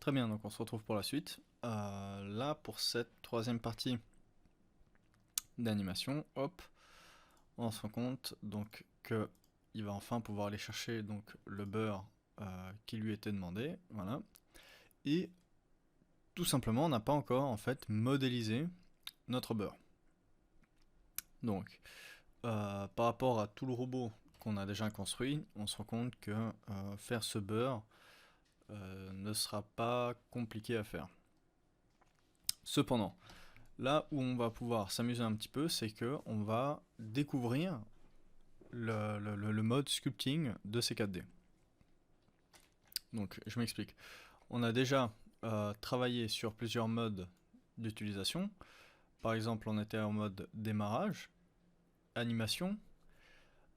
Très bien, donc on se retrouve pour la suite. Là, pour cette troisième partie d'animation, hop, on se rend compte donc que il va enfin pouvoir aller chercher donc le beurre qui lui était demandé, voilà. Et tout simplement, on n'a pas encore en fait modélisé notre beurre. Donc, par rapport à tout le robot qu'on a déjà construit, on se rend compte que faire ce beurre ne sera pas compliqué à faire. Cependant, là où on va pouvoir s'amuser un petit peu, c'est que on va découvrir le mode sculpting de ces 4D. Donc, je m'explique. On a déjà travaillé sur plusieurs modes d'utilisation. Par exemple, on était en mode démarrage, animation.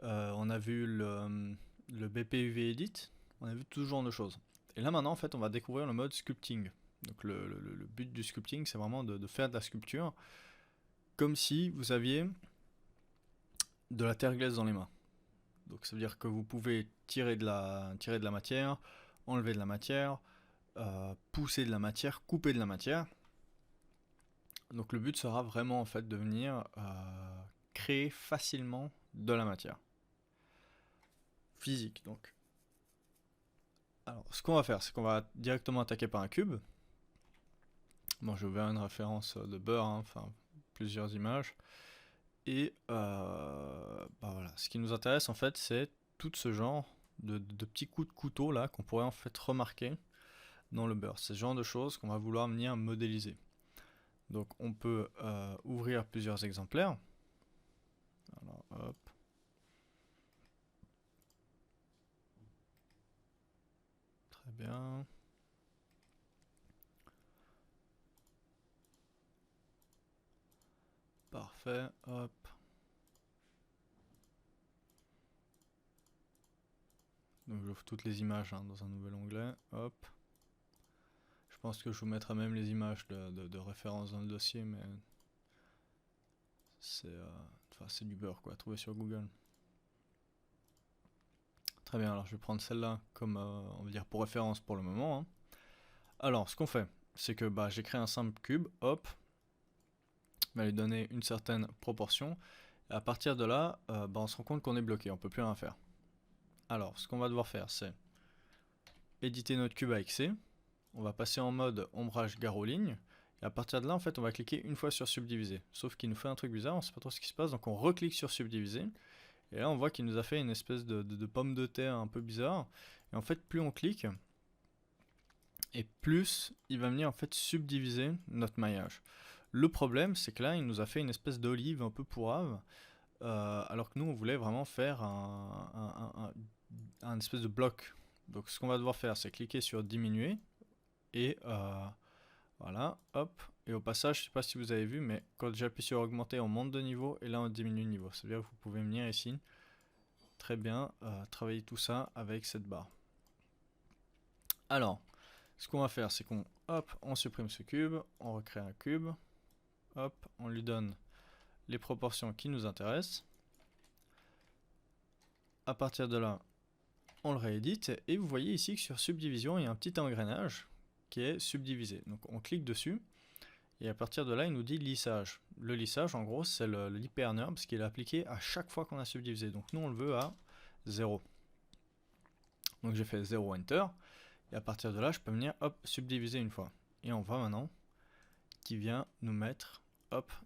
On a vu le BPUV Edit. On a vu tout ce genre de choses. Et là maintenant, en fait, on va découvrir le mode sculpting. Donc, le but du sculpting, c'est vraiment de faire de la sculpture comme si vous aviez de la terre glaise dans les mains. Donc ça veut dire que vous pouvez tirer de la matière, enlever de la matière, pousser de la matière, couper de la matière. Donc le but sera vraiment en fait de venir créer facilement de la matière physique. Donc, alors ce qu'on va faire, c'est qu'on va directement attaquer par un cube. Bon, j'ai ouvert une référence de beurre, hein, enfin plusieurs images. Et voilà. Ce qui nous intéresse en fait, c'est tout ce genre de petits coups de couteau là qu'on pourrait en fait remarquer dans le beurre. C'est ce genre de choses qu'on va vouloir venir modéliser. Donc on peut ouvrir plusieurs exemplaires. Alors hop. Très bien. Parfait. Hop. Donc j'ouvre toutes les images hein, dans un nouvel onglet. Hop. Je pense que je vous mettrai même les images de référence dans le dossier, mais c'est du beurre quoi, trouvé sur Google. Très bien, alors je vais prendre celle-là comme on va dire pour référence pour le moment. Hein. Alors ce qu'on fait, c'est que j'ai créé un simple cube, hop, on va lui donner une certaine proportion. Et à partir de là, on se rend compte qu'on est bloqué, on ne peut plus rien faire. Alors ce qu'on va devoir faire, c'est éditer notre cube avec C. On va passer en mode ombrage gare aux lignes. Et à partir de là, en fait, on va cliquer une fois sur subdiviser. Sauf qu'il nous fait un truc bizarre, on ne sait pas trop ce qui se passe, donc on reclique sur subdiviser. Et là, on voit qu'il nous a fait une espèce de pomme de terre un peu bizarre. Et en fait, plus on clique, et plus il va venir en fait subdiviser notre maillage. Le problème, c'est que là, il nous a fait une espèce d'olive un peu pourrave, alors que nous, on voulait vraiment faire un espèce de bloc. Donc, ce qu'on va devoir faire, c'est cliquer sur diminuer, et voilà, hop. Et au passage, je ne sais pas si vous avez vu, mais quand j'appuie sur augmenter, on monte de niveau, et là, on diminue de niveau. C'est-à-dire que vous pouvez venir ici, très bien, travailler tout ça avec cette barre. Alors, ce qu'on va faire, c'est qu'on on supprime ce cube, on recrée un cube, hop, on lui donne les proportions qui nous intéressent. À partir de là, on le réédite et vous voyez ici que sur subdivision, il y a un petit engrenage qui est subdivisé. Donc on clique dessus et à partir de là, il nous dit lissage. Le lissage, en gros, c'est l'hyper-NURB, parce qu'il est appliqué à chaque fois qu'on a subdivisé. Donc nous, on le veut à 0. Donc j'ai fait 0 Enter. Et à partir de là, je peux venir subdiviser une fois. Et on voit maintenant qu'il vient nous mettre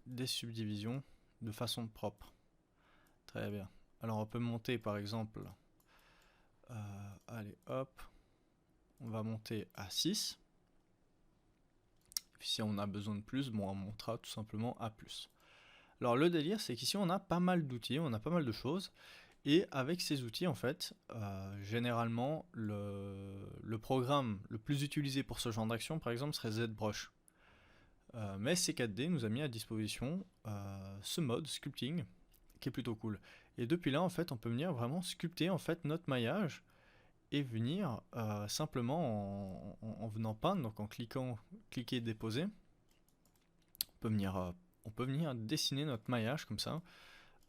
des subdivisions de façon propre. Très bien. Alors on peut monter par exemple, allez hop, on va monter à 6. Et puis si on a besoin de plus, on montera tout simplement à plus. Alors le délire, c'est qu'ici on a pas mal d'outils, on a pas mal de choses. Et avec ces outils, en fait, généralement, le programme le plus utilisé pour ce genre d'action, par exemple, serait ZBrush. Mais C4D nous a mis à disposition ce mode sculpting, qui est plutôt cool. Et depuis là, en fait, on peut venir vraiment sculpter en fait notre maillage et venir simplement en venant peindre, donc en cliquer déposer, on peut venir dessiner notre maillage comme ça,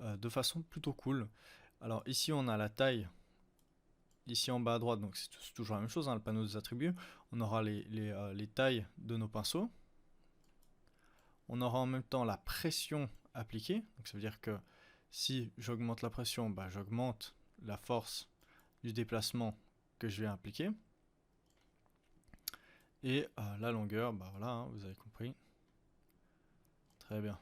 de façon plutôt cool. Alors ici on a la taille ici en bas à droite, donc c'est toujours la même chose, hein, le panneau des attributs. On aura les tailles de nos pinceaux. On aura en même temps la pression appliquée. Donc ça veut dire que si j'augmente la pression, bah, j'augmente la force du déplacement que je vais appliquer. Et la longueur, bah voilà, hein, vous avez compris. Très bien.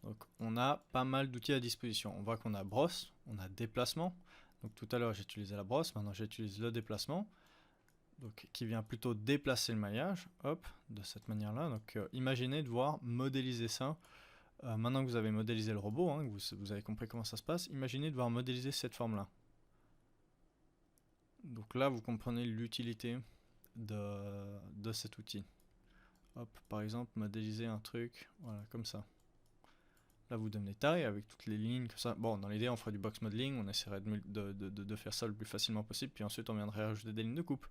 Donc on a pas mal d'outils à disposition. On voit qu'on a brosse, on a déplacement. Donc tout à l'heure j'ai utilisé la brosse, maintenant j'utilise le déplacement. Donc qui vient plutôt déplacer le maillage, hop, de cette manière-là. Donc imaginez devoir modéliser ça. Maintenant que vous avez modélisé le robot, hein, que vous avez compris comment ça se passe, imaginez devoir modéliser cette forme-là. Donc là vous comprenez l'utilité de cet outil. Hop, par exemple, modéliser un truc, voilà, comme ça. Là, vous donnez taille avec toutes les lignes, comme ça. Bon, dans l'idée, on ferait du box modeling, on essaierait de faire ça le plus facilement possible, puis ensuite, on viendrait rajouter des lignes de coupe.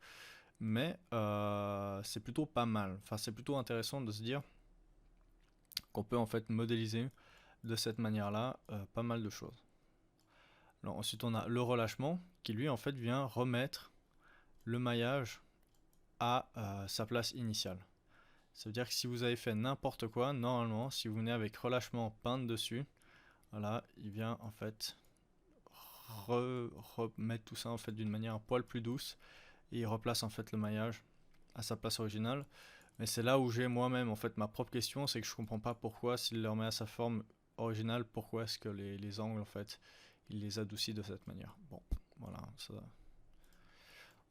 Mais c'est plutôt pas mal. Enfin, c'est plutôt intéressant de se dire qu'on peut en fait modéliser de cette manière-là pas mal de choses. Alors, ensuite, on a le relâchement qui, lui, en fait, vient remettre le maillage à sa place initiale. Ça veut dire que si vous avez fait n'importe quoi, normalement, si vous venez avec relâchement peindre dessus, voilà, il vient en fait remettre tout ça en fait d'une manière un poil plus douce et il replace en fait le maillage à sa place originale. Mais c'est là où j'ai moi-même en fait ma propre question, c'est que je comprends pas pourquoi s'il le remet à sa forme originale, pourquoi est-ce que les angles en fait, il les adoucit de cette manière. Bon, voilà, ça.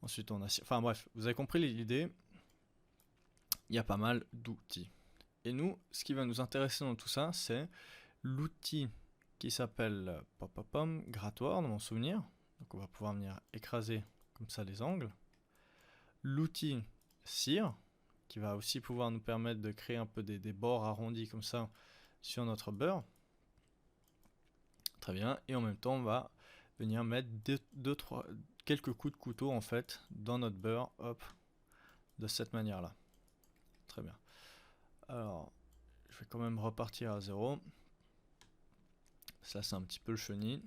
Ensuite on a, enfin bref, vous avez compris l'idée. Il y a pas mal d'outils. Et nous, ce qui va nous intéresser dans tout ça, c'est l'outil qui s'appelle grattoir dans mon souvenir. Donc on va pouvoir venir écraser comme ça les angles. L'outil cire, qui va aussi pouvoir nous permettre de créer un peu des bords arrondis comme ça sur notre beurre. Très bien. Et en même temps, on va venir mettre quelques coups de couteau en fait dans notre beurre, hop, de cette manière-là. Très bien. Alors, je vais quand même repartir à 0. Ça, c'est un petit peu le chenil.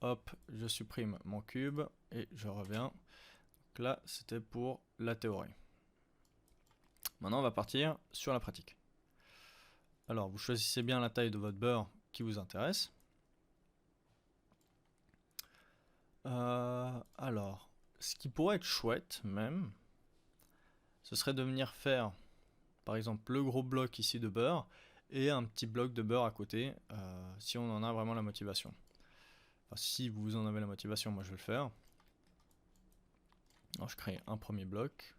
Hop, je supprime mon cube et je reviens. Donc là, c'était pour la théorie. Maintenant, on va partir sur la pratique. Alors, vous choisissez bien la taille de votre beurre qui vous intéresse. Alors, ce qui pourrait être chouette même, ce serait de venir faire, par exemple, le gros bloc ici de beurre et un petit bloc de beurre à côté, si on en a vraiment la motivation. Enfin, si vous en avez la motivation, moi je vais le faire. Alors, je crée un premier bloc.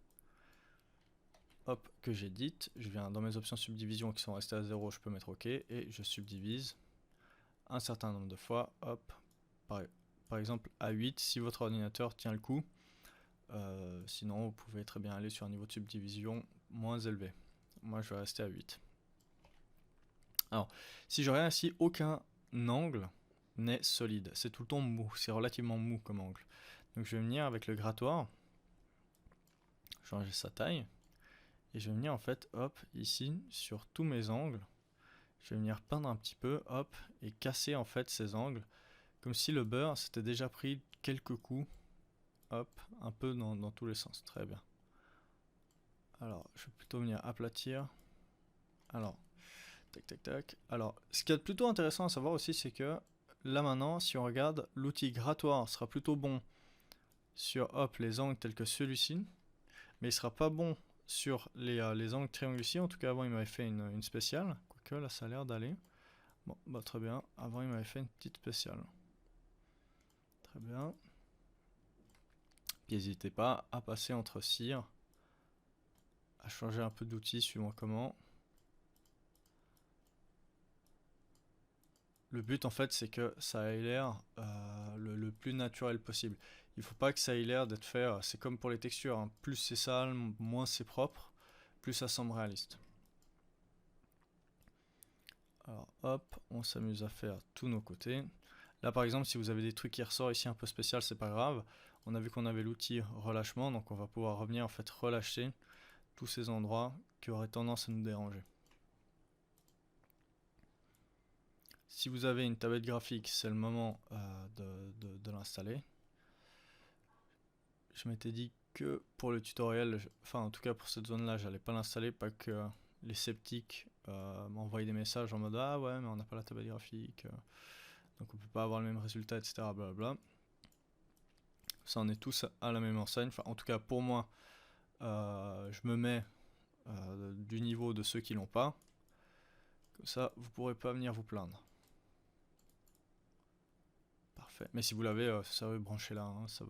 Hop, que j'édite. Je viens dans mes options subdivision qui sont restées à 0, je peux mettre OK et je subdivise un certain nombre de fois. Hop, par exemple à 8 si votre ordinateur tient le coup. Sinon, vous pouvez très bien aller sur un niveau de subdivision moins élevé. Moi, je vais rester à 8. Alors, si je regarde ici, aucun angle n'est solide. C'est tout le temps mou. C'est relativement mou comme angle. Donc, je vais venir avec le grattoir, changer sa taille. Et je vais venir en fait, hop, ici, sur tous mes angles, je vais venir peindre un petit peu, hop, et casser en fait ces angles, comme si le beurre s'était déjà pris quelques coups, hop, un peu dans tous les sens. Très bien. Alors, je vais plutôt venir aplatir. Alors, tac, tac, tac. Alors, ce qui est plutôt intéressant à savoir aussi, c'est que là maintenant, si on regarde, l'outil grattoir sera plutôt bon sur, hop, les angles tels que celui-ci, mais il sera pas bon sur les angles triangles ici. En tout cas, avant, il m'avait fait une spéciale. Quoique, là, ça a l'air d'aller. Bon, bah très bien. Avant, il m'avait fait une petite spéciale. Très bien. Puis, n'hésitez pas à passer entre cire, à changer un peu d'outil suivant comment. Le but, en fait, c'est que ça ait l'air le plus naturel possible. Il ne faut pas que ça ait l'air d'être fait... c'est comme pour les textures. Hein. Plus c'est sale, moins c'est propre, plus ça semble réaliste. Alors hop, on s'amuse à faire tous nos côtés. Là par exemple, si vous avez des trucs qui ressortent ici un peu spécial, c'est pas grave. On a vu qu'on avait l'outil relâchement, donc on va pouvoir revenir en fait relâcher tous ces endroits qui auraient tendance à nous déranger. Si vous avez une tablette graphique, c'est le moment de l'installer. je m'étais dit que pour le tutoriel, enfin en tout cas pour cette zone là, j'allais pas l'installer, pas que les sceptiques m'envoient des messages en mode ah ouais mais on n'a pas la tablette graphique, donc on peut pas avoir le même résultat, etc. Blablabla. Ça on est tous à la même enseigne, enfin en tout cas pour moi, je me mets du niveau de ceux qui l'ont pas, comme ça vous pourrez pas venir vous plaindre. Parfait, mais si vous l'avez, ça va brancher là, hein, ça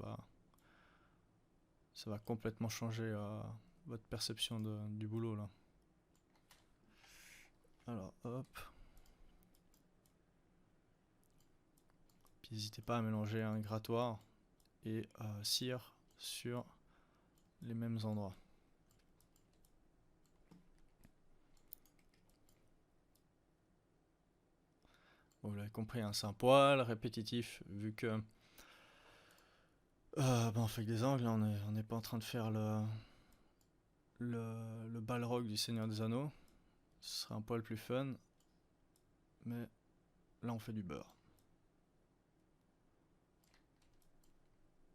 va complètement changer votre perception du boulot là. Alors hop. Puis n'hésitez pas à mélanger un grattoir et cire sur les mêmes endroits. Bon, vous l'avez compris, hein, c'est un poil répétitif vu que on fait que des angles, là, on n'est pas en train de faire le Balrog du Seigneur des Anneaux. Ce serait un poil plus fun, mais là on fait du beurre.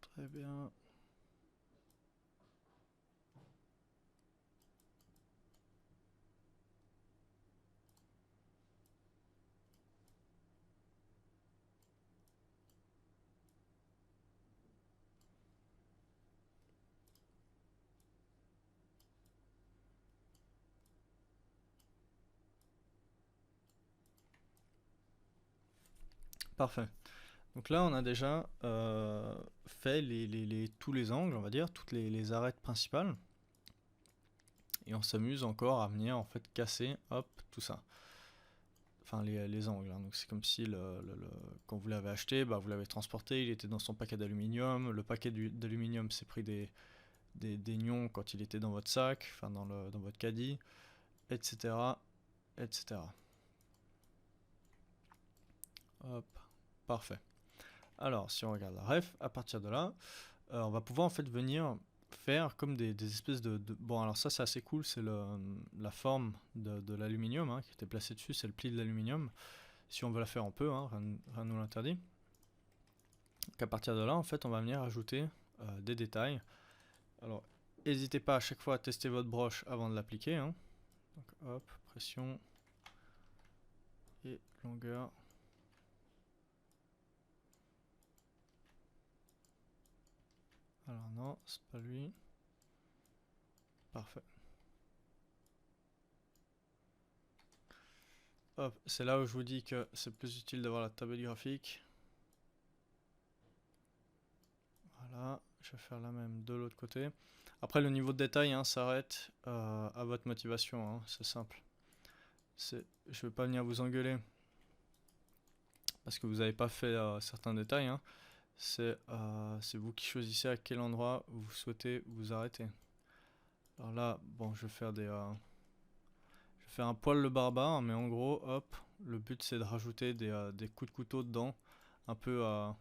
Très bien. Parfait. Donc là on a déjà fait tous les angles, on va dire, toutes les arêtes principales. Et on s'amuse encore à venir en fait casser, hop, tout ça. Enfin les angles, hein. Donc c'est comme si quand vous l'avez acheté, bah, vous l'avez transporté, il était dans son paquet d'aluminium, le paquet d'aluminium s'est pris des nions quand il était dans votre sac, enfin dans votre caddie, etc. etc. Hop, parfait. Alors si on regarde la ref, à partir de là, on va pouvoir en fait venir faire comme des espèces Bon alors ça c'est assez cool, c'est la forme de l'aluminium hein, qui était placé dessus, c'est le pli de l'aluminium. Si on veut la faire on peut, hein, rien ne nous l'interdit. Qu'à partir de là en fait on va venir ajouter des détails. Alors n'hésitez pas à chaque fois à tester votre broche avant de l'appliquer. Hein. Donc hop, pression et longueur. Alors non, c'est pas lui. Parfait. Hop, c'est là où je vous dis que c'est plus utile d'avoir la tablette graphique. Voilà, je vais faire la même de l'autre côté. Après le niveau de détail hein, s'arrête à votre motivation, hein, c'est simple. Je vais pas venir vous engueuler parce que vous n'avez pas fait certains détails. Hein. C'est vous qui choisissez à quel endroit vous souhaitez vous arrêter. Alors là, bon, je vais faire je vais faire un poil le barbare, mais en gros, hop, le but c'est de rajouter des coups de couteau dedans, un peu un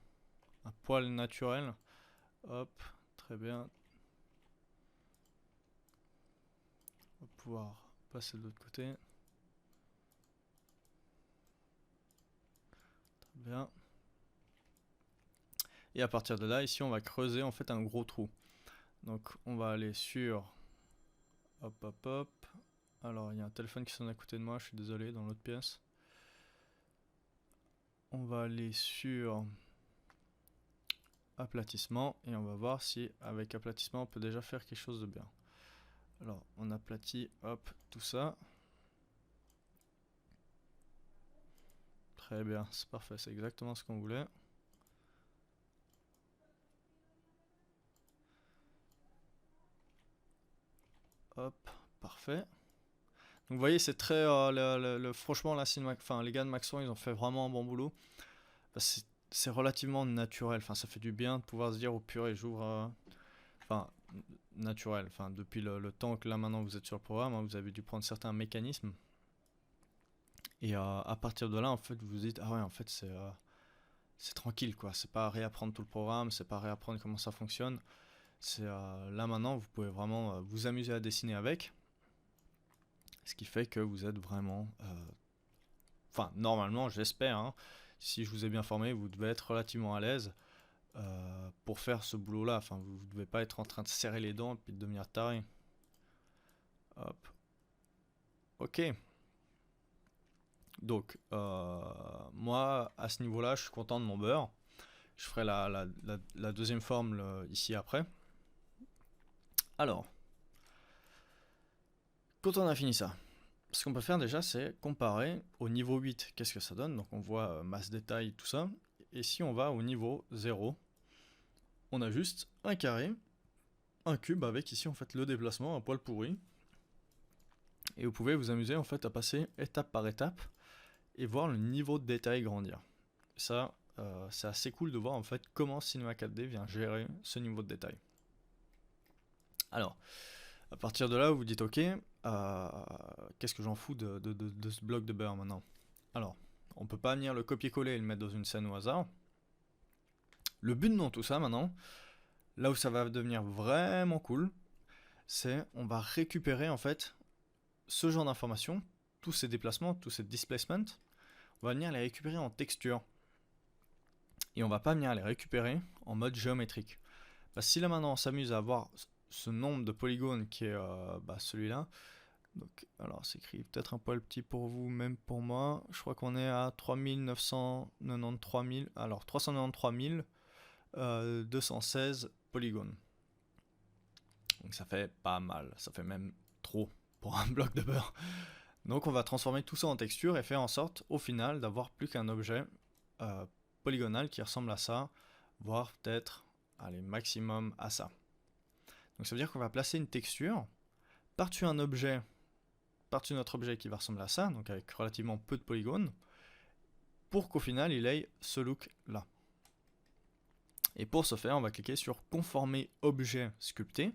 poil naturel. Hop, très bien. On va pouvoir passer de l'autre côté. Très bien. Et à partir de là, ici, on va creuser en fait un gros trou. Donc, on va aller sur... Hop, hop, hop. Alors, il y a un téléphone qui sonne à côté de moi, je suis désolé, dans l'autre pièce. On va aller sur... aplatissement, et on va voir si, avec aplatissement, on peut déjà faire quelque chose de bien. Alors, on aplatit, hop, tout ça. Très bien, c'est parfait, c'est exactement ce qu'on voulait. Hop, parfait. Donc vous voyez, c'est très... franchement, là, les gars de Maxon, ils ont fait vraiment un bon boulot. C'est relativement naturel. Enfin, ça fait du bien de pouvoir se dire, oh purée, j'ouvre... Enfin, naturel. Enfin, depuis le temps que là, maintenant, vous êtes sur le programme, hein, vous avez dû prendre certains mécanismes. Et à partir de là, en fait, vous vous dites, ah ouais, en fait, c'est tranquille, quoi. C'est pas réapprendre tout le programme, c'est pas réapprendre comment ça fonctionne. C'est là, maintenant, vous pouvez vraiment vous amuser à dessiner avec. Ce qui fait que vous êtes vraiment... Enfin, normalement, j'espère, hein, si je vous ai bien formé, vous devez être relativement à l'aise pour faire ce boulot-là. Enfin, vous ne devez pas être en train de serrer les dents et puis de devenir taré. Hop. Ok. Donc, moi, à ce niveau-là, je suis content de mon beurre. Je ferai la deuxième forme ici après. Alors, quand on a fini ça, ce qu'on peut faire déjà, c'est comparer au niveau 8, qu'est-ce que ça donne. Donc on voit masse détail, tout ça. Et si on va au niveau 0, on a juste un carré, un cube avec ici en fait le déplacement, un poil pourri. Et vous pouvez vous amuser en fait à passer étape par étape et voir le niveau de détail grandir. Ça, c'est assez cool de voir en fait comment Cinema 4D vient gérer ce niveau de détail. Alors, à partir de là, vous vous dites ok, qu'est-ce que j'en fous de ce bloc de beurre maintenant? Alors, on peut pas venir le copier-coller et le mettre dans une scène au hasard. Le but dans tout ça maintenant, là où ça va devenir vraiment cool, c'est on va récupérer en fait ce genre d'informations, tous ces déplacements, tous ces displacements, on va venir les récupérer en texture. Et on va pas venir les récupérer en mode géométrique. Parce que si là maintenant on s'amuse à avoir ce nombre de polygones qui est celui-là, donc alors c'est écrit peut-être un poil petit pour vous, même pour moi, je crois qu'on est à 393 216 polygones. Donc ça fait pas mal, ça fait même trop pour un bloc de beurre. Donc on va transformer tout ça en texture et faire en sorte au final d'avoir plus qu'un objet polygonal qui ressemble à ça, voire peut-être, allez, maximum à ça. Donc ça veut dire qu'on va placer une texture par-dessus un objet, par-dessus notre objet qui va ressembler à ça, donc avec relativement peu de polygones, pour qu'au final il ait ce look là. Et pour ce faire, on va cliquer sur conformer objet sculpté.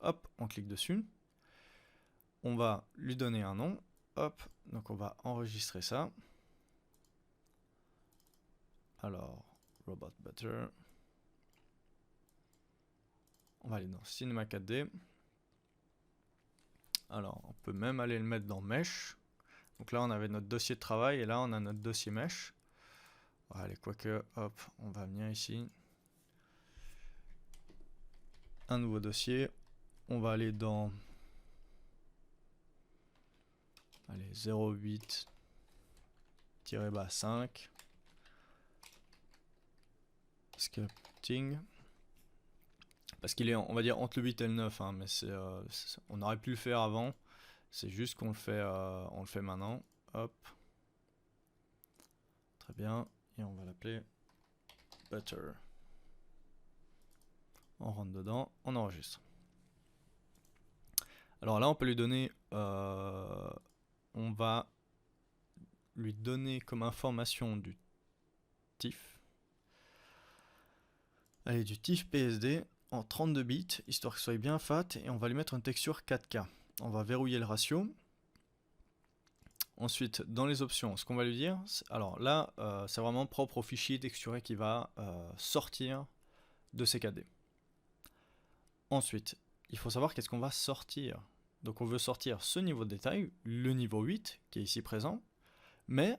Hop, on clique dessus. On va lui donner un nom. Hop, donc on va enregistrer ça. Alors, Robot Butter. On va aller dans Cinema 4D. Alors, on peut même aller le mettre dans Mesh. Donc là, on avait notre dossier de travail et là, on a notre dossier Mesh. Allez, quoique, hop, on va venir ici. Un nouveau dossier. On va aller dans 08-5 sculpting. Parce qu'il est, on va dire, entre le 8 et le 9, hein, mais on aurait pu le faire avant. C'est juste qu'on le fait maintenant. Hop. Très bien. Et on va l'appeler Butter. On rentre dedans, on enregistre. Alors là, on peut lui donner... on va lui donner comme information du TIFF. Allez, du TIFF PSD en 32 bits, histoire que ce soit bien fat, et on va lui mettre une texture 4K. On va verrouiller le ratio. Ensuite, dans les options, ce qu'on va lui dire, alors là, c'est vraiment propre au fichier texturé qui va sortir de CKD. Ensuite, il faut savoir qu'est-ce qu'on va sortir. Donc on veut sortir ce niveau de détail, le niveau 8, qui est ici présent, mais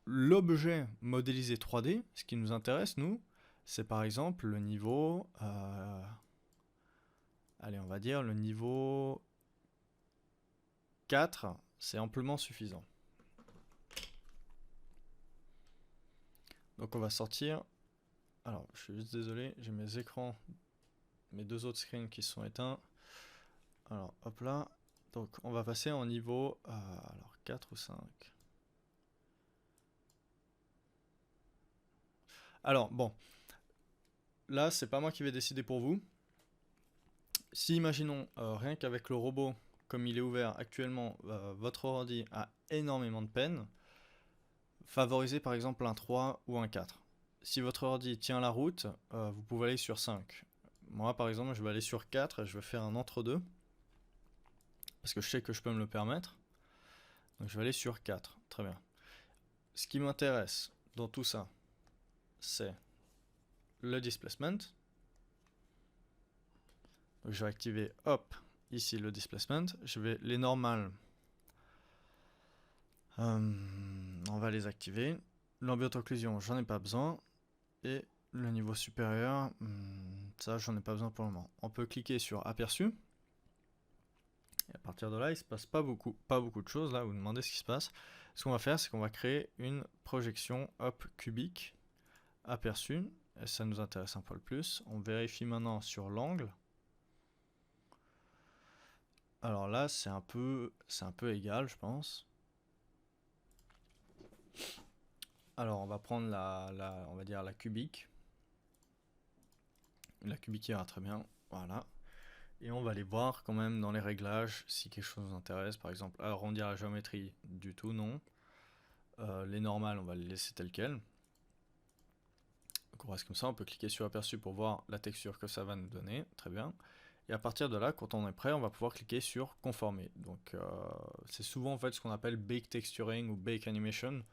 l'objet modélisé 3D, ce qui nous intéresse, nous, c'est par exemple le niveau... allez, on va dire le niveau 4, c'est amplement suffisant. Donc on va sortir... Alors, je suis juste désolé, j'ai mes écrans, mes deux autres screens qui sont éteints. Alors, hop là. Donc, on va passer en niveau... alors, 4 ou 5. Alors, bon. Là, c'est pas moi qui vais décider pour vous. Si, imaginons, rien qu'avec le robot, comme il est ouvert actuellement, votre ordi a énormément de peine, favorisez par exemple un 3 ou un 4. Si votre ordi tient la route, vous pouvez aller sur 5. Moi, par exemple, je vais aller sur 4 et je vais faire un entre-deux. Parce que je sais que je peux me le permettre. Donc je vais aller sur 4. Très bien. Ce qui m'intéresse dans tout ça, c'est le displacement. Donc je vais activer, hop, ici le displacement. Je vais les normales. On va les activer. L'ambient occlusion, j'en ai pas besoin. Et le niveau supérieur, ça j'en ai pas besoin pour le moment. On peut cliquer sur aperçu. Et à partir de là, il se passe pas beaucoup de choses. Là, vous vous demandez ce qui se passe. Ce qu'on va faire, c'est qu'on va créer une projection cubique aperçu. Et ça nous intéresse un peu le plus. On vérifie maintenant sur l'angle. Alors là, c'est un peu égal, je pense. Alors, on va prendre on va dire la cubique. La cubique ira très bien. Voilà. Et on va aller voir quand même dans les réglages si quelque chose nous intéresse. Par exemple, arrondir la géométrie, du tout, non. Les normales, on va les laisser telles quelles. Donc on reste comme ça, on peut cliquer sur aperçu pour voir la texture que ça va nous donner. Très bien. Et à partir de là, quand on est prêt, on va pouvoir cliquer sur conformer. Donc c'est souvent en fait ce qu'on appelle bake texturing ou bake animation.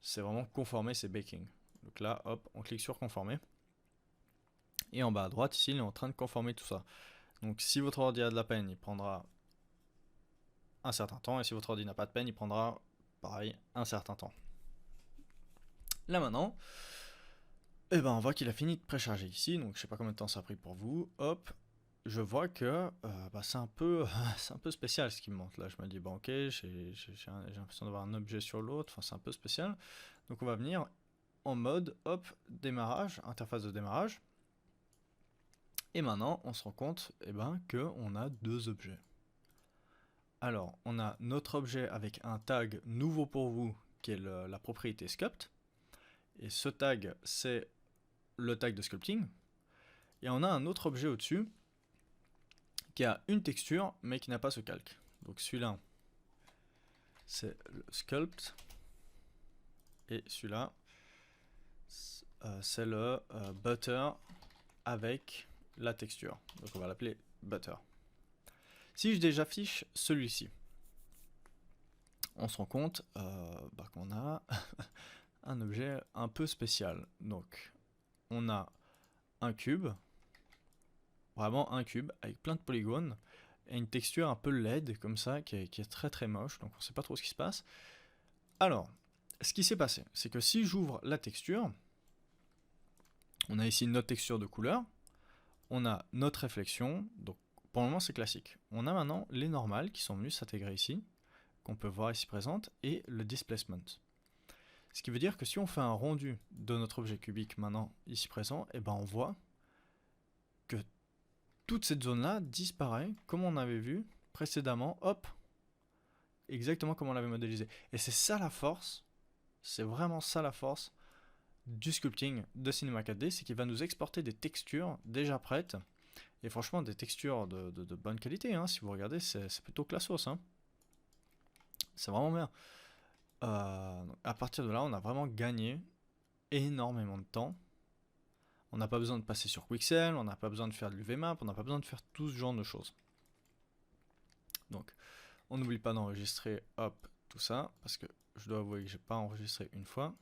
C'est vraiment conformer, c'est baking. Donc là, hop, on clique sur conformer. Et en bas à droite, ici, il est en train de conformer tout ça. Donc si votre ordi a de la peine, il prendra un certain temps. Et si votre ordi n'a pas de peine, il prendra, pareil, un certain temps. Là maintenant, eh ben, on voit qu'il a fini de précharger ici. Donc je sais pas combien de temps ça a pris pour vous. Hop, je vois que c'est un peu spécial ce qui me montre là. Je me dis, bon ok, j'ai l'impression d'avoir un objet sur l'autre. Enfin, c'est un peu spécial. Donc on va venir en mode, hop, démarrage, interface de démarrage. Et maintenant, on se rend compte qu'on a deux objets. Alors, on a notre objet avec un tag nouveau pour vous, qui est la propriété sculpt. Et ce tag, c'est le tag de sculpting. Et on a un autre objet au-dessus, qui a une texture, mais qui n'a pas ce calque. Donc celui-là, c'est le sculpt. Et celui-là, c'est le butter avec la texture. Donc on va l'appeler butter. Si je désaffiche celui-ci, on se rend compte qu'on a un objet un peu spécial. Donc on a un cube, vraiment un cube avec plein de polygones et une texture un peu laide comme ça qui est très très moche, donc on ne sait pas trop ce qui se passe. Alors, ce qui s'est passé, c'est que si j'ouvre la texture, on a ici notre texture de couleur, on a notre réflexion, donc pour le moment c'est classique. On a maintenant les normales qui sont venues s'intégrer ici, qu'on peut voir ici présente, et le displacement. Ce qui veut dire que si on fait un rendu de notre objet cubique maintenant ici présent, et on voit que toute cette zone-là disparaît comme on avait vu précédemment, hop, exactement comme on l'avait modélisé. Et c'est ça la force, c'est vraiment ça la force du sculpting de Cinema 4D, c'est qu'il va nous exporter des textures déjà prêtes, et franchement des textures de bonne qualité, hein. Si vous regardez, c'est plutôt classos, hein. C'est vraiment bien. À partir de là, on a vraiment gagné énormément de temps. On n'a pas besoin de passer sur Quixel, on n'a pas besoin de faire de l'UVMap, on n'a pas besoin de faire tout ce genre de choses. Donc, on n'oublie pas d'enregistrer, hop, tout ça, parce que je dois avouer que j'ai pas enregistré une fois.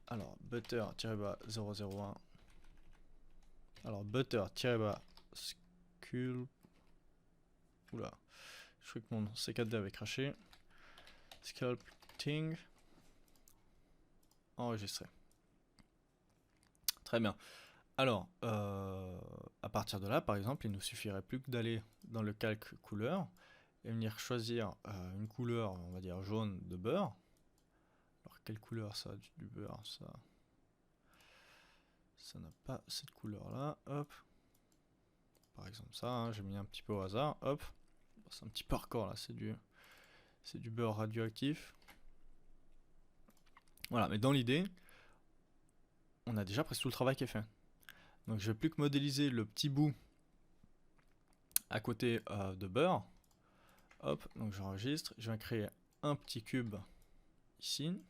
Alors, butter-001. Alors, butter-sculpt. Oula, je crois que mon C4D avait craché. Sculpting. Enregistré. Très bien. Alors, à partir de là, par exemple, il nous suffirait plus que d'aller dans le calque couleur et venir choisir une couleur, on va dire jaune de beurre. Alors, quelle couleur ça, du beurre, ça n'a pas cette couleur-là. Hop. Par exemple ça, hein, j'ai mis un petit peu au hasard. Hop. C'est un petit peu hardcore là, c'est du beurre radioactif. Voilà, mais dans l'idée, on a déjà presque tout le travail qui est fait. Donc je vais plus que modéliser le petit bout à côté de beurre. Hop, donc j'enregistre. Je vais créer un petit cube ici.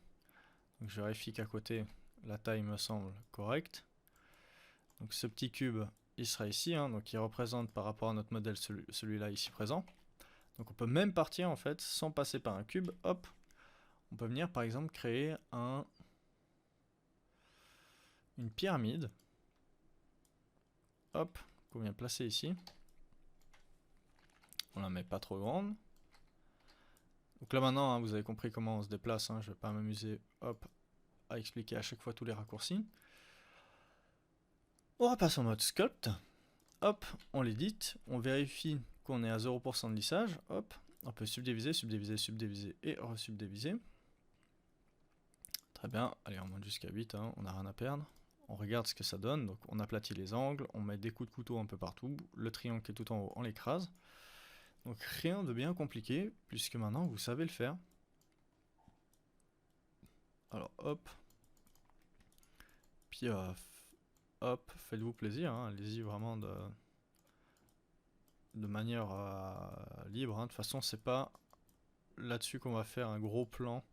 Donc je vérifie qu'à côté, la taille me semble correcte. Donc ce petit cube, il sera ici. Hein, donc il représente par rapport à notre modèle celui-là ici présent. Donc on peut même partir en fait sans passer par un cube. Hop, on peut venir par exemple créer une pyramide. Hop, qu'on vient placer ici. On la met pas trop grande. Donc là maintenant, hein, vous avez compris comment on se déplace. Hein, je vais pas m'amuser. Hop, à expliquer à chaque fois tous les raccourcis. On repasse en mode sculpt. Hop, on l'édite, on vérifie qu'on est à 0% de lissage. Hop, on peut subdiviser, subdiviser, subdiviser et resubdiviser. Très bien, allez, on monte jusqu'à 8, hein, on n'a rien à perdre. On regarde ce que ça donne, donc on aplatit les angles, on met des coups de couteau un peu partout, le triangle qui est tout en haut, on l'écrase. Donc rien de bien compliqué, puisque maintenant vous savez le faire. Alors hop. Puis hop, faites-vous plaisir, hein, allez-y vraiment de manière libre. Hein. De toute façon, c'est pas là-dessus qu'on va faire un gros plan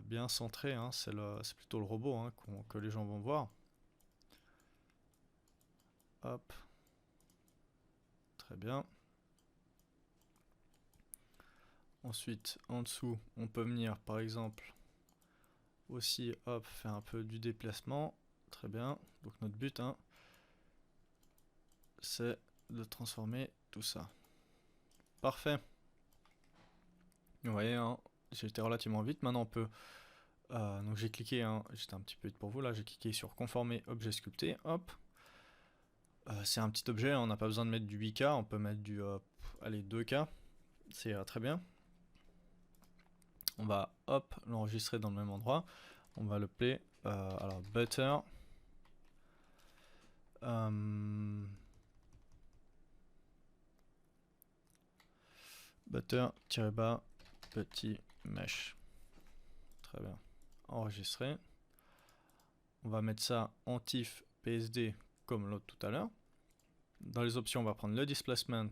bien centré, hein. C'est plutôt le robot hein, que les gens vont voir. Hop. Très bien. Ensuite, en dessous, on peut venir, par exemple, aussi, hop, faire un peu du déplacement. Très bien. Donc notre but, hein, c'est de transformer tout ça. Parfait. Vous voyez, hein, j'ai été relativement vite. Maintenant, on peut... donc j'ai cliqué, hein, j'étais un petit peu vite pour vous, là, j'ai cliqué sur conformer objet sculpté. Hop. C'est un petit objet, hein, on n'a pas besoin de mettre du 8K, on peut mettre du allez, 2K. C'est très bien. On va, hop, l'enregistrer dans le même endroit. On va l'appeler, alors, butter. Butter-bas petit mesh. Très bien. Enregistrer. On va mettre ça en TIFF PSD comme l'autre tout à l'heure. Dans les options, on va prendre le displacement.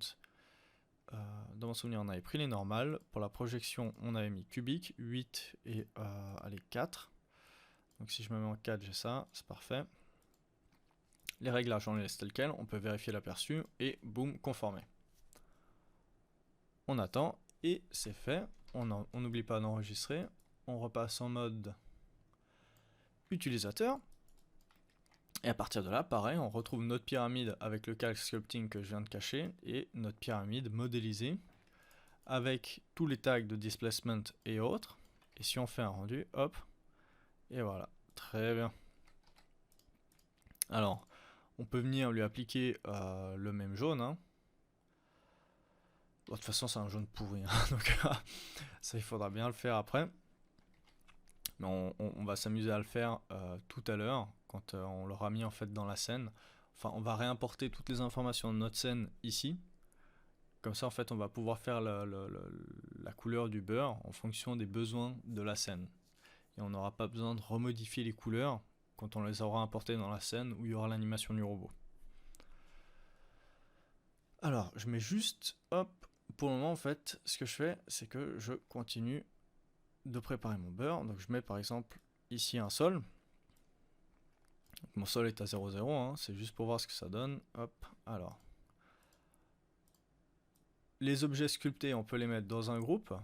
Dans mon souvenir, on avait pris les normales. Pour la projection, on avait mis cubique, 8 et allez, 4. Donc si je me mets en 4, j'ai ça, c'est parfait. Les réglages, on les laisse tels quels. On peut vérifier l'aperçu et boum, conformer. On attend et c'est fait. On n'oublie pas d'enregistrer. On repasse en mode utilisateur. Et à partir de là, pareil, on retrouve notre pyramide avec le calque sculpting que je viens de cacher et notre pyramide modélisée avec tous les tags de displacement et autres. Et si on fait un rendu, hop, et voilà, très bien. Alors, on peut venir lui appliquer le même jaune. Hein. Bon, de toute façon, c'est un jaune pourri, hein, donc ça, il faudra bien le faire après. Mais on va s'amuser à le faire tout à l'heure, quand on l'aura mis en fait dans la scène. Enfin, on va réimporter toutes les informations de notre scène ici. Comme ça, en fait, on va pouvoir faire la couleur du beurre en fonction des besoins de la scène. Et on n'aura pas besoin de remodifier les couleurs quand on les aura importées dans la scène où il y aura l'animation du robot. Alors, je mets juste, hop, pour le moment, en fait, ce que je fais, c'est que je continue de préparer mon beurre. Donc, je mets par exemple ici un sol. Donc, mon sol est à 0,0, hein, c'est juste pour voir ce que ça donne. Hop, alors. Les objets sculptés, on peut les mettre dans un groupe.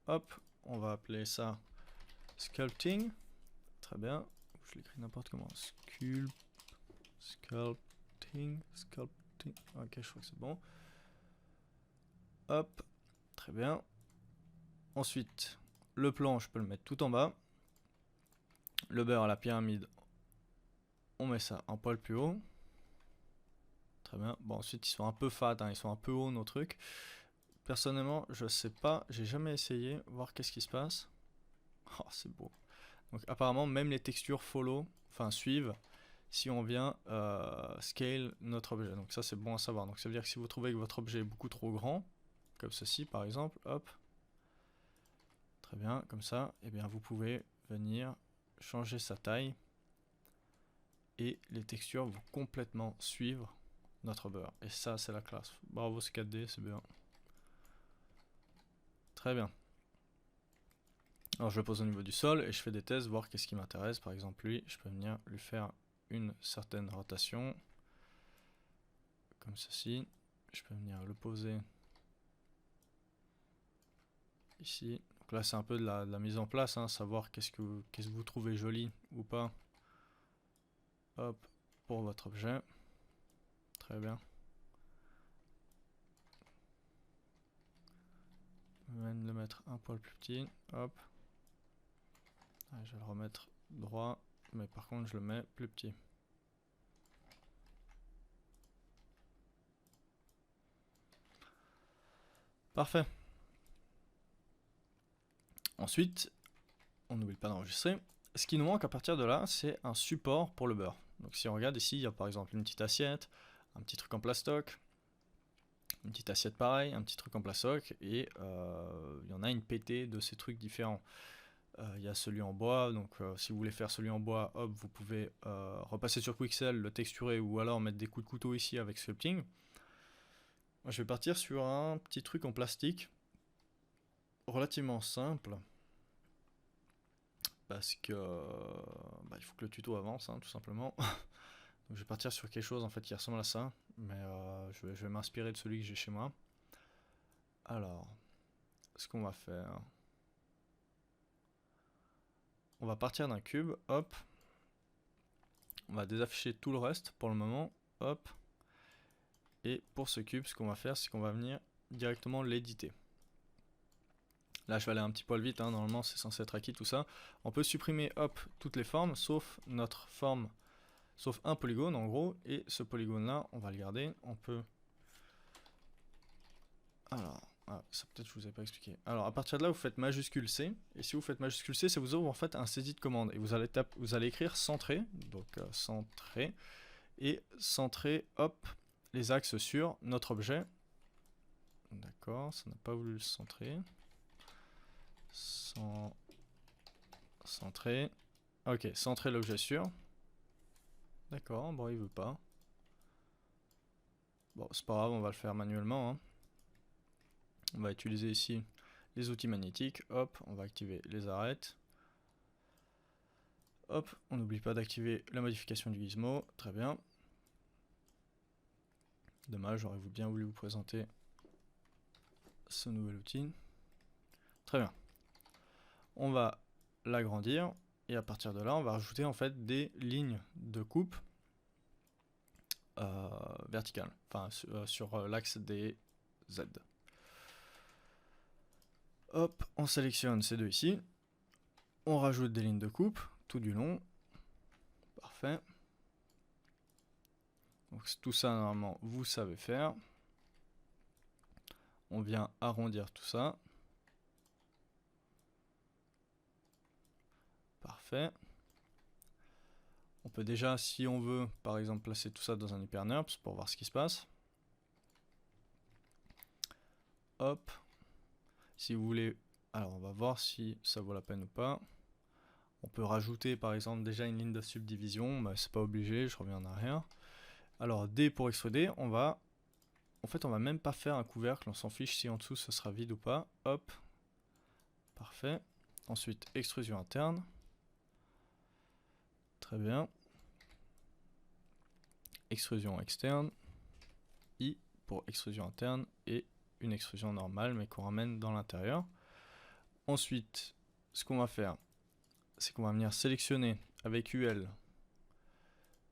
Hop, on va appeler ça sculpting. Très bien. Je l'écris n'importe comment. Sculpting. Ok, je crois que c'est bon. Hop, très bien. Ensuite, le plan, je peux le mettre tout en bas. Le beurre à la pyramide, on met ça un poil plus haut. Très bien. Bon, ensuite, ils sont un peu fat, hein, ils sont un peu hauts, nos trucs. Personnellement, je sais pas, j'ai jamais essayé, voir qu'est-ce qui se passe. Oh, c'est beau. Donc, apparemment, même les textures follow, enfin, suivent, si on vient scale notre objet. Donc, ça, c'est bon à savoir. Donc, ça veut dire que si vous trouvez que votre objet est beaucoup trop grand, comme ceci, par exemple, hop. Très bien, comme ça, et bien, vous pouvez venir changer sa taille. Et les textures vont complètement suivre notre beurre. Et ça, c'est la classe. Bravo, c'est 4D, c'est bien. Très bien. Alors, je le pose au niveau du sol et je fais des tests, voir qu'est-ce qui m'intéresse. Par exemple, lui, je peux venir lui faire une certaine rotation. Comme ceci. Je peux venir le poser ici. Donc là, c'est un peu de la mise en place, hein, savoir qu'est-ce que vous trouvez joli ou pas. Hop, pour votre objet. Très bien. Je vais le mettre un poil plus petit. Hop. Je vais le remettre droit, mais par contre je le mets plus petit. Parfait. Ensuite, on n'oublie pas d'enregistrer. Ce qui nous manque à partir de là, c'est un support pour le beurre. Donc si on regarde ici, il y a par exemple une petite assiette, un petit truc en plastoc, une petite assiette pareil, un petit truc en plastoc, et il y en a une pétée de ces trucs différents. Il y a celui en bois, donc si vous voulez faire celui en bois, hop, vous pouvez repasser sur Quixel, le texturer, ou alors mettre des coups de couteau ici avec sculpting. Moi, je vais partir sur un petit truc en plastique, relativement simple, parce que il faut que le tuto avance, hein, tout simplement. Donc je vais partir sur quelque chose en fait qui ressemble à ça, mais je vais m'inspirer de celui que j'ai chez moi. Alors, ce qu'on va faire, on va partir d'un cube, hop, on va désafficher tout le reste pour le moment, hop, et pour ce cube, ce qu'on va faire, c'est qu'on va venir directement l'éditer. Là, je vais aller un petit poil vite, hein, normalement c'est censé être acquis tout ça. On peut supprimer, hop, toutes les formes, sauf notre forme, sauf un polygone en gros, et ce polygone là, on va le garder, on peut... Alors, ça peut-être je vous avais pas expliqué. Alors à partir de là, vous faites majuscule C, et si vous faites majuscule C, ça vous ouvre en fait un saisie de commande, et vous allez écrire centré, donc centré, et centrer, hop, les axes sur notre objet. D'accord, ça n'a pas voulu le centrer. Centrer. Ok, centrer l'objet sur. D'accord, bon, il veut pas. Bon, c'est pas grave, on va le faire manuellement, hein. On va utiliser ici les outils magnétiques. Hop, on va activer les arêtes. Hop, on n'oublie pas d'activer la modification du gizmo. Très bien. Dommage, j'aurais bien voulu vous présenter ce nouvel outil. Très bien. On va l'agrandir et à partir de là, on va rajouter en fait des lignes de coupe verticales, enfin sur l'axe des Z. Hop, on sélectionne ces deux ici. On rajoute des lignes de coupe tout du long. Parfait. Donc tout ça, normalement, vous savez faire. On vient arrondir tout ça. Parfait. On peut déjà, si on veut, par exemple, placer tout ça dans un hyperNURBS pour voir ce qui se passe. Hop. Si vous voulez... Alors, on va voir si ça vaut la peine ou pas. On peut rajouter, par exemple, déjà une ligne de subdivision. Mais c'est pas obligé, je reviens en arrière. Alors, D pour extruder, on va... En fait, on va même pas faire un couvercle. On s'en fiche si en dessous, ça sera vide ou pas. Hop. Parfait. Ensuite, extrusion interne. Très bien. Extrusion externe. I pour extrusion interne et une extrusion normale mais qu'on ramène dans l'intérieur. Ensuite, ce qu'on va faire, c'est qu'on va venir sélectionner avec UL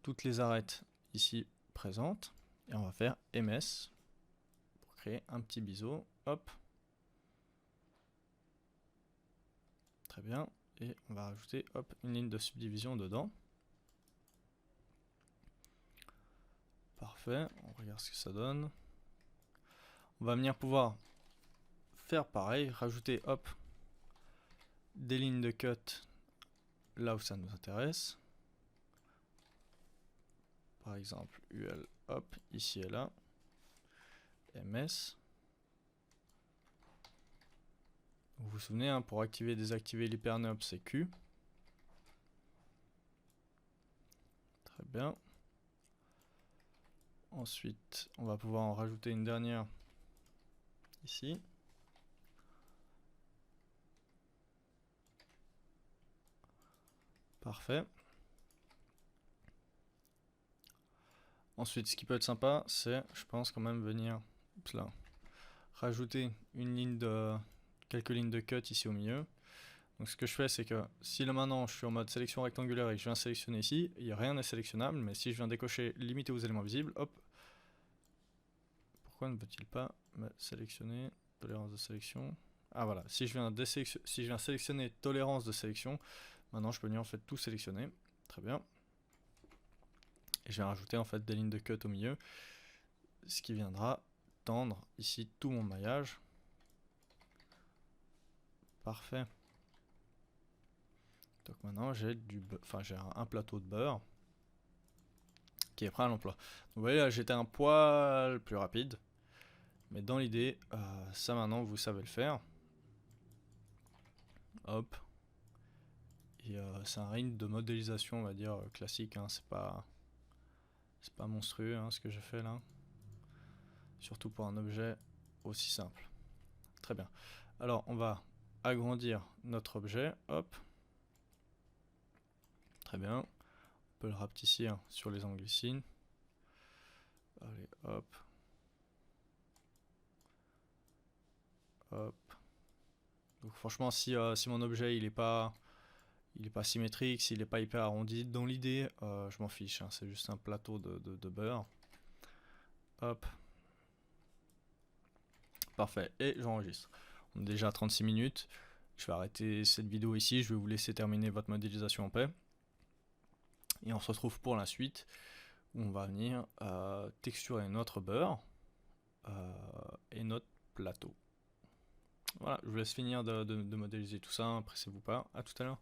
toutes les arêtes ici présentes et on va faire MS pour créer un petit biseau. Hop. Très bien. Et on va rajouter hop, une ligne de subdivision dedans. Parfait. On regarde ce que ça donne. On va venir pouvoir faire pareil, rajouter hop des lignes de cut là où ça nous intéresse. Par exemple, UL, hop, ici et là. MS. Vous vous souvenez, hein, pour activer et désactiver l'hypernub, c'est Q. Très bien. Ensuite, on va pouvoir en rajouter une dernière ici. Parfait. Ensuite, ce qui peut être sympa, c'est, je pense, quand même venir là, rajouter une ligne de quelques lignes de cut ici au milieu. Donc ce que je fais, c'est que si là maintenant je suis en mode sélection rectangulaire et que je viens sélectionner ici, il n'y a rien de sélectionnable, mais si je viens décocher limiter aux éléments visibles, hop. Pourquoi ne peut-il pas me sélectionner tolérance de sélection? Ah voilà, si je viens sélectionner tolérance de sélection, Maintenant je peux venir en fait tout sélectionner, très bien. Et je vais rajouter en fait des lignes de cut au milieu, ce qui viendra tendre ici tout mon maillage. Parfait. Donc maintenant j'ai un plateau de beurre qui est prêt à l'emploi. Vous voyez là j'étais un poil plus rapide, mais dans l'idée ça maintenant vous savez le faire. Hop. Et c'est un ring de modélisation on va dire classique, hein. C'est pas monstrueux hein, ce que j'ai fait là. Surtout pour un objet aussi simple. Très bien. Alors on va agrandir notre objet, hop. Très bien. On peut le rapetissir sur les angles ici. Allez, hop. Hop. Donc franchement, si mon objet il est pas symétrique, s'il n'est pas hyper arrondi, dans l'idée, je m'en fiche. Hein, c'est juste un plateau de beurre. Hop. Parfait. Et j'enregistre. On est déjà à 36 minutes. Je vais arrêter cette vidéo ici. Je vais vous laisser terminer votre modélisation en paix. Et on se retrouve pour la suite où on va venir texturer notre beurre et notre plateau. Voilà, je vous laisse finir de modéliser tout ça, pressez-vous pas, à tout à l'heure.